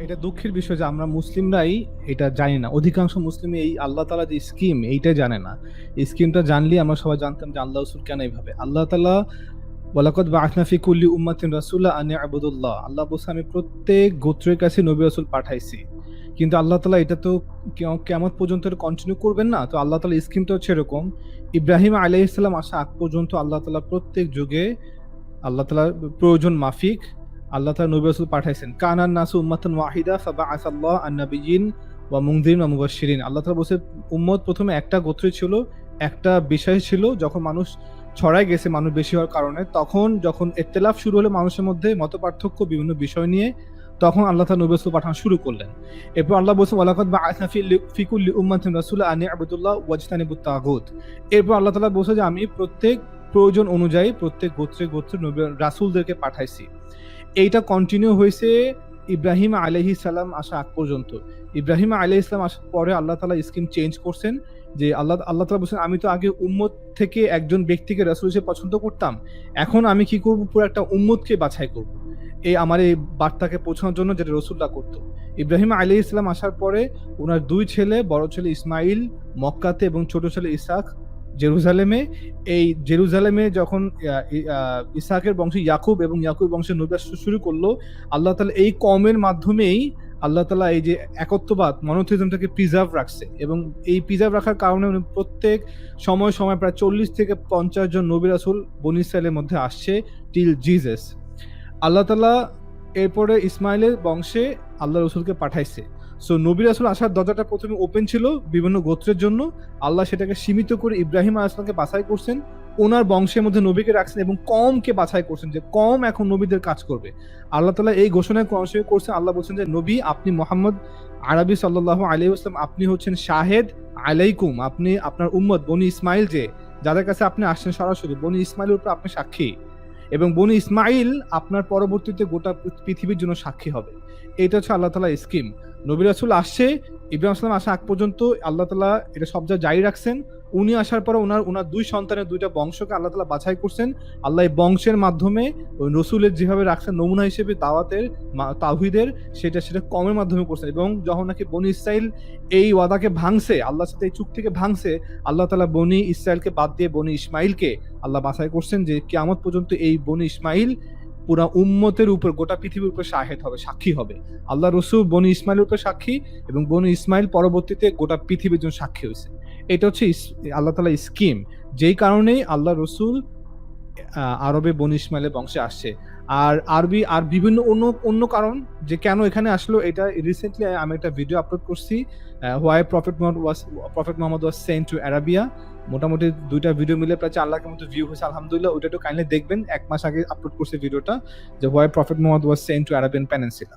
এটা দুঃখের বিষয় যে আমরা মুসলিমরাই এটা জানি না। অধিকাংশ মুসলিম এই আল্লাহ তাআলা যে স্কিম এইটাই জানে না। এই স্কিমটা জানলে আমরা সবাই জানতাম যে আল্লাহ রাসূল কেন এইভাবে। আল্লাহ তাআলা ওয়ালাকাদ বা'আথনা ফি কুল্লি উম্মাতিন রাসূলা আন ইয়াবুদুল্লাহ। আল্লাহ বলছে আমি প্রত্যেক গোত্রের কাছে নবী রাসূল পাঠাইছি। কিন্তু আল্লাহ তাআলা এটা তো কিয়ামত পর্যন্ত কন্টিনিউ করবেন না। তো আল্লাহ তাআলা স্কিমটা হচ্ছে এরকম, ইব্রাহিম আলাইহিস সালাম আসা আগ পর্যন্ত আল্লাহ তাআলা প্রত্যেক যুগে আল্লাহ তাআলার প্রয়োজন মাফিক আল্লাহ তাআলা নবী রাসূল পাঠাইছেন। কানান নাসু উম্মাতান ওয়াহিদা ফাবাআসাল্লাহু আন-নাবিয়্যিন ওয়া মুনযিরিন ওয়া মুবাশশিরিন। আল্লাহ তাআলা বলেছে উম্মত প্রথমে একটা গোত্রে ছিল, একটা বিষয় ছিল। যখন মানুষ ছড়ায় গেছে, মানুষ বেশি হওয়ার কারণে, তখন যখন ইখতিলাফ শুরু হলো মানুষের মধ্যে মতপার্থক্য বিভিন্ন বিষয় নিয়ে, তখন আল্লাহ তাআলা নবী রাসূল পাঠানো শুরু করলেন। এরপর আল্লাহ বলেছেন ওয়ালাকাদ বা'আথনা ফি কুল্লি উম্মাতিন রাসূলা আন ইয়াবুদুল্লাহ ওয়াজতানিবুত তাগুত। এরপর আল্লাহ তাআলা বলেছে যে আমি প্রত্যেক প্রয়োজন অনুযায়ী প্রত্যেক গোত্রে গোত্রে নবী রাসূলদেরকে পাঠাইছি। এইটা কন্টিনিউ হয়েছে ইব্রাহিম আলাইহিস সালাম আসা আগ পর্যন্ত। ইব্রাহিম আলাইহিস সালাম আসার পরে আল্লাহ তাআলা স্কিম চেঞ্জ করছেন যে আল্লাহ তাআলা বলছেন আমি তো আগে উম্মত থেকে একজন ব্যক্তিকে রাসূল হিসেবে পছন্দ করতাম, এখন আমি কি করব, পুরো একটা উম্মতকে বাছাই করব এই আমার এই বার্তাকে পৌঁছানোর জন্য, যেটা রাসূলরা করতো। ইব্রাহিম আলাইহিস সালাম আসার পরে ওনার দুই ছেলে, বড় ছেলে ইসমাইল মক্কাতে এবং ছোট ছেলে ইসহাক জেরুজালেমে। এই জেরুজালেমে যখন ইসহাকের বংশে ইয়াকুব এবং ইয়াকুব বংশের নবী আসতে শুরু করলো, আল্লাহ তাআলা এই কওমের মাধ্যমেই আল্লাহ তাআলা এই যে একত্ববাদ মনোথিজমটাকে প্রিজার্ভ রাখছে। এবং এই প্রিজার্ভ রাখার কারণে উনি প্রত্যেক সময় সময় প্রায় 40 থেকে 50 জন নবী রাসূল বনী ইসরাইলের মধ্যে আসছে টিল জিসাস। আল্লাহ তাআলা এরপরে ইসমাইলের বংশে আল্লাহ রসুলকে পাঠাইছে। সো নবী রাসূল আসার দরজাটা প্রথমে ওপেন ছিল বিভিন্ন গোত্রের জন্য। আল্লাহ সেটাকে সীমিত করে ইব্রাহিম আলাইহিস সালামকে বাছাই করছেন, ওনার বংশের মধ্যে নবীকে রাখছেন এবং কমকে বাছাই করছেন যে কম এখন নবীদের কাজ করবে। আল্লাহ তাআলা এই ঘোষণা করছেন। আল্লাহ বলছেন যে নবী আপনি মুহাম্মদ আরবি সাল্লাল্লাহু আলাইহি ওয়াসাল্লাম আপনি হচ্ছেন শাহেদ আলাইকুম, আপনি আপনার উম্মত বনি ইসমাইল যে যাদের কাছে আপনি আসছেন সরাসরি বনি ইসমাইলের উপর আপনি সাক্ষী, এবং বনি ইসমাইল আপনার পরবর্তীতে গোটা পৃথিবীর জন্য সাক্ষী হবে। এটা হচ্ছে আল্লাহ তাআলা স্কিম। নবী রাসূল আসছে, ইব্রাহিম সালাম আসা আগ পর্যন্ত আল্লাহ তাআলা এটা সব জায়গায় জারি রাখছেন। উনি আসার পরে ওনার দুই সন্তানের দুইটা বংশকে আল্লাহ তাআলা বাছাই করছেন। আল্লাহ এই বংশের মাধ্যমে ওই রসুলের যেভাবে রাখছেন নমুনা হিসেবে দাওয়াতের তাওহীদের, সেটা কমের মাধ্যমে করছেন। এবং যখন নাকি বনি ইসরাইল এই ওয়াদাকে ভাঙছে, আল্লাহর সাথে এই চুক্তিকে ভাঙছে, আল্লাহ তাআলা বনি ইসরাইলকে বাদ দিয়ে বনি ইসমাইলকে আল্লাহ বাছাই করছেন যে কিয়ামত পর্যন্ত এই বনি ইসমাইল পুরা উম্মতের উপর গোটা পৃথিবীর উপর শাহেদ হবে, সাক্ষী হবে। আল্লাহ রসুল বনি ইসমাইলের উপর সাক্ষী এবং বনি ইসমাইল পরবর্তীতে গোটা পৃথিবীর জন্য সাক্ষী হয়েছে। এটা হচ্ছে আল্লাহ তাআলা স্কিম, যেই কারণেই আল্লাহ রসুল আরবে বনি ইসমাইলের বংশে আসছে। আর আরবি আর বিভিন্ন অন্য কারণ যে কেন এখানে আসলো, এটা রিসেন্টলি আমি একটা ভিডিও আপলোড করছি, why prophet Muhammad was sent to Arabia. মোটামুটি দুইটা ভিডিও মিলে প্রায় 4 লাখের মতো ভিউ হয়েছে, আলহামদুলিল্লাহ। ওইটা একটু কাইন্ডলি দেখবেন, 1 মাস আগে আপলোড করছে ভিডিওটা, যে why prophet Muhammad was sent to Arabian peninsula.